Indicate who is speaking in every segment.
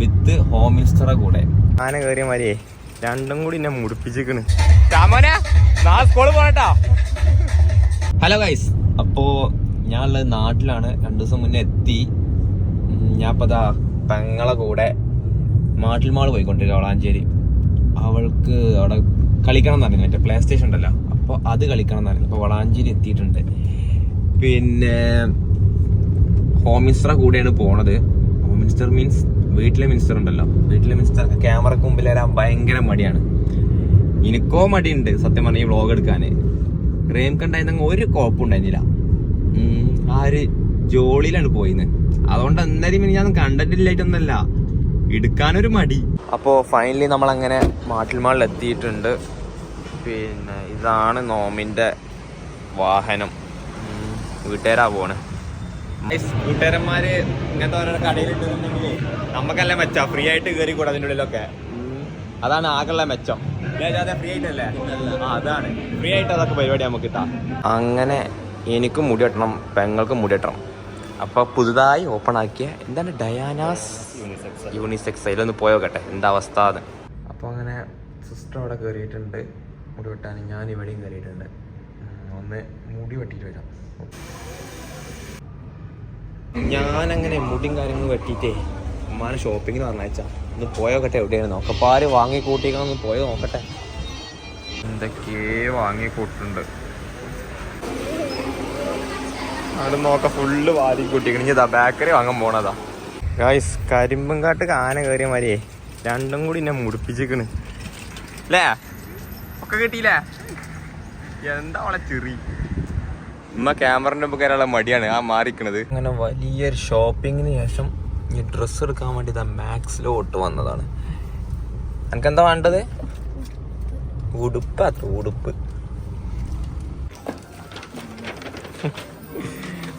Speaker 1: വിത്ത് home മിനിസ്റ്ററെ കൂടെ.
Speaker 2: ആന കയറിയ മാതിരിയേ രണ്ടും കൂടി എന്നെ മുടിപ്പിച്ചിക്കണ്.
Speaker 1: ഹലോ ഗൈസ്, അപ്പോ ഞാനുള്ളത് നാട്ടിലാണ്. 2 ദിവസം മുന്നേ എത്തി. ഞാൻ ഇപ്പൊ പെങ്ങളെ കൂടെ മാട്ടിൽ മാള് പോയിക്കൊണ്ടിരിക്കുക, വളാഞ്ചേരി. അവൾക്ക് അവിടെ കളിക്കണം എന്ന് പറഞ്ഞു, മറ്റേ പ്ലേ സ്റ്റേഷൻ ഉണ്ടല്ലോ, അപ്പോൾ അത് കളിക്കണം എന്ന് പറഞ്ഞു. അപ്പോൾ വളാഞ്ചേരി എത്തിയിട്ടുണ്ട്. പിന്നെ ഹോം മിനിസ്റ്ററെ കൂടെയാണ് പോണത്. ഹോം മിനിസ്റ്റർ മീൻസ് വീട്ടിലെ മിനിസ്റ്റർ ഉണ്ടല്ലോ, വീട്ടിലെ മിനിസ്റ്റർ ക്യാമറക്ക് മുമ്പിൽ വരാൻ ഭയങ്കര മടിയാണ്. എനിക്കോ മടിയുണ്ട് സത്യം പറഞ്ഞ ഈ വ്ളോഗ് എടുക്കാൻ. റേം കണ്ടായിരുന്നെങ്കിൽ ഒരു കുഴപ്പമുണ്ടായിരുന്നില്ല. ആ ഒരു ജോളിയിലാണ് പോയിന്ന്. അതുകൊണ്ട് എന്തായാലും ഞാൻ കണ്ടിട്ടില്ലായിട്ടൊന്നല്ല, എടുക്കാനൊരു മടി. അപ്പോൾ ഫൈനലി നമ്മളങ്ങനെ മാട്ടിൽ മാളിൽ എത്തിയിട്ടുണ്ട്. പിന്നെ ഇതാണ് നോമിൻ്റെ വാഹനം. വീട്ടുകാരാ പോണ്. കൂട്ടുകാരന്മാര് ഇങ്ങനത്തെ ഓരോ കടയിലിട്ടുണ്ടെങ്കിൽ നമുക്കെല്ലാം മെച്ചം, ഫ്രീ ആയിട്ട് കയറി കൂടെ അതിൻ്റെ ഉള്ളിലൊക്കെ. അതാണ് ആകെയുള്ള മെച്ചം. ഫ്രീ ആയിട്ടല്ലേ? അതാണ് ഫ്രീ ആയിട്ട് അതൊക്കെ പരിപാടി നമുക്ക് കിട്ടാം. അങ്ങനെ എനിക്കും മുടി വെട്ടണം, പെങ്ങൾക്കും മുടി വെട്ടണം. അപ്പോൾ പുതുതായി ഓപ്പൺ ആക്കിയ എന്താണ് ഡയാനാസ് യൂണിസെക്സ്, അതിലൊന്ന് പോയോക്കട്ടെ എന്താ അവസ്ഥ അത്. അപ്പോൾ അങ്ങനെ സിസ്റ്റർ അവിടെ കയറിയിട്ടുണ്ട് മുടി വെട്ടാൻ. ഞാൻ ഇവിടെയും കയറിയിട്ടുണ്ട്. ഒന്ന് മുടി വെട്ടിയിട്ട് വരാം. ഞാനങ്ങനെ മുടിയും കാര്യങ്ങളും വെട്ടിയിട്ടേ ഉമ്മാനെ ഷോപ്പിങ്ങിന് പറഞ്ഞയച്ചാ ഒന്ന് പോയോക്കട്ടെ. എവിടെയാണ് നോക്കപ്പാര് വാങ്ങിക്കൂട്ടിക്കണം, പോയോ നോക്കട്ടെ. എന്തൊക്കെയോ വാങ്ങിക്കൂട്ടുണ്ട് അവിടെ നോക്ക. ഫുള്ള് വാരിക്കൂട്ടിക്കണം. ഇനി ബേക്കറി വാങ്ങാൻ പോണതാ ഗായ്സ്. കരിമ്പങ്കാട്ട് ആന കയറിയ മാതിരിയേ രണ്ടും കൂടി എന്നെ മുടിപ്പിച്ചിക്കണ് അല്ലേ? ഒക്കെ കിട്ടിയില്ലേ? എന്താ അവളെ ചെറി. ഉമ്മ ക്യാമറന്റെ മുമ്പ് കയറാനുള്ള മടിയാണ് ആ മാറിക്കണത്. അങ്ങനെ വലിയൊരു ഷോപ്പിങ്ങിന് ശേഷം ഈ ഡ്രസ്സ് എടുക്കാൻ വേണ്ടി മാക്സിലോട്ട് വന്നതാണ്. എനിക്കെന്താ വേണ്ടത്? ഉടുപ്പ്. അത്ര ഉടുപ്പ്.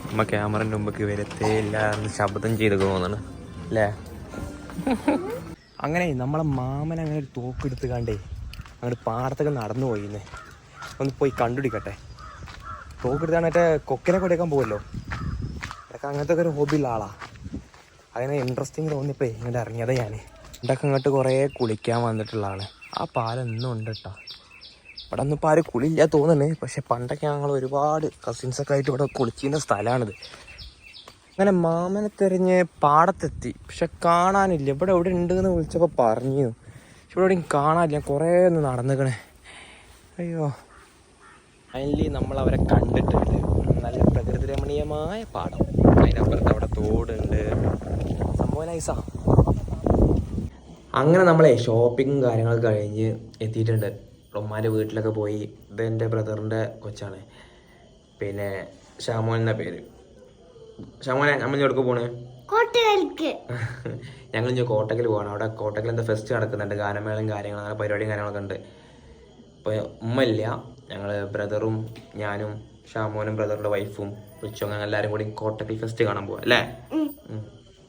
Speaker 1: ഉമ്മ ക്യാമറന്റെ മുമ്പ് വരത്തേ ഇല്ല എന്ന് ശബ്ദം ചെയ്തൊക്കെ തോന്നണ് അല്ലേ? അങ്ങനെ നമ്മളെ മാമൻ അങ്ങനെ ഒരു തോക്കെടുത്ത് കണ്ടേ അങ്ങോട്ട് പാടത്തൊക്കെ നടന്നു പോയിന്ന്. ഒന്ന് പോയി കണ്ടുപിടിക്കട്ടെ. തോക്കെടുത്താണ് മറ്റേ കൊക്കിനെ കൊടിയേക്കാൻ പോകുമല്ലോ. അതൊക്കെ അങ്ങനത്തെ ഒക്കെ ഒരു ഹോബിയുള്ള ആളാ. അങ്ങനെ ഇൻട്രസ്റ്റിങ് തോന്നിയപ്പോഴേ ഇങ്ങോട്ട് ഇറങ്ങിയതാ ഞാൻ. ഇതൊക്കെ ഇങ്ങോട്ട് കുറേ കുളിക്കാൻ വന്നിട്ടുള്ള ആള്. ആ പാലൊന്നും ഉണ്ട് കേട്ടോ. ഇവിടെ ഒന്നും ഇപ്പോൾ ആരും കുളിയില്ല തോന്നുന്നത്. പക്ഷെ പണ്ടൊക്കെ ഞങ്ങൾ ഒരുപാട് കസിൻസൊക്കെ ആയിട്ട് ഇവിടെ കുളിച്ചിരുന്ന സ്ഥലമാണിത്. അങ്ങനെ മാമനെ തിരഞ്ഞ് പാടത്തെത്തി. പക്ഷെ കാണാനില്ല. ഇവിടെ എവിടെ ഉണ്ടെന്ന് വിളിച്ചപ്പോൾ പറഞ്ഞു. പക്ഷെ ഇവിടെ എവിടെയും കാണാനില്ല. കുറേ ഒന്ന് നടന്നിക്കണേ. അയ്യോ, ഫൈനലി നമ്മളവരെ കണ്ടിട്ടുണ്ട്. നല്ല പ്രകൃതി രമണീയമായ പാടം. അതിനപ്പുറത്ത് അവിടെ തോടുണ്ട്. സംഭവം നൈസാ. അങ്ങനെ നമ്മളെ ഷോപ്പിങ്ങും കാര്യങ്ങളൊക്കെ കഴിഞ്ഞ് എത്തിയിട്ടുണ്ട്. ഉമ്മാൻ്റെ വീട്ടിലൊക്കെ പോയി. ഇത് എൻ്റെ ബ്രദറിൻ്റെ കൊച്ചാണ്. പിന്നെ ഷാമോൻ എന്ന പേര്. ഷാമോനെ നമ്മൾ എവിടേക്ക് പോണേ? ഞങ്ങൾ ഇനി കോട്ടക്കൽ പോകണം. അവിടെ കോട്ടക്കൽ എന്താ ഫെസ്റ്റ് നടക്കുന്നുണ്ട്, ഗാനമേളയും കാര്യങ്ങളും അങ്ങനെ പരിപാടിയും കാര്യങ്ങളൊക്കെ ഉണ്ട്. അപ്പോൾ ഉമ്മ ഇല്ല. ഞങ്ങൾ ബ്രദറും ഞാനും ഷാമോനും ബ്രദറിൻ്റെ വൈഫും റിച്ചും അങ്ങനെ എല്ലാവരും കൂടി കോട്ടക്കൽ ഫെസ്റ്റ് കാണാൻ പോവാം അല്ലേ?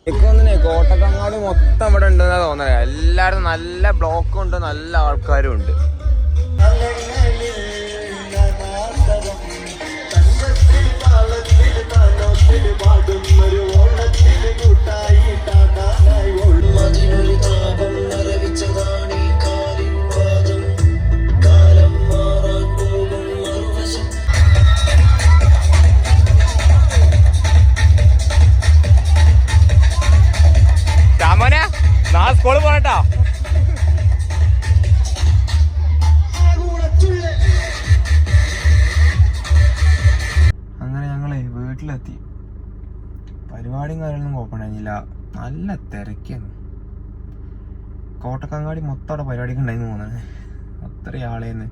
Speaker 1: എനിക്കൊന്നിനെ കോട്ടക്കങ്ങാടി മൊത്തം ഇവിടെ ഉണ്ടെന്നാ തോന്നുന്നത്. എല്ലാവരും നല്ല ബ്ലോക്കും ഉണ്ട്, നല്ല ആൾക്കാരും ഉണ്ട്. സ്കൂളിൽ പോണട്ടോ. അങ്ങനെ ഞങ്ങളെ വീട്ടിലെത്തി. പരിപാടിയും കാര്യങ്ങളൊന്നും കുഴപ്പമുണ്ടായിരുന്നില്ല. നല്ല തിരക്കാണ്. കോട്ടക്കങ്ങാടി മൊത്തം അവിടെ പരിപാടിക്ക് ഉണ്ടായിരുന്നു തോന്നുന്നത്. അത്രയും ആളേന്ന്.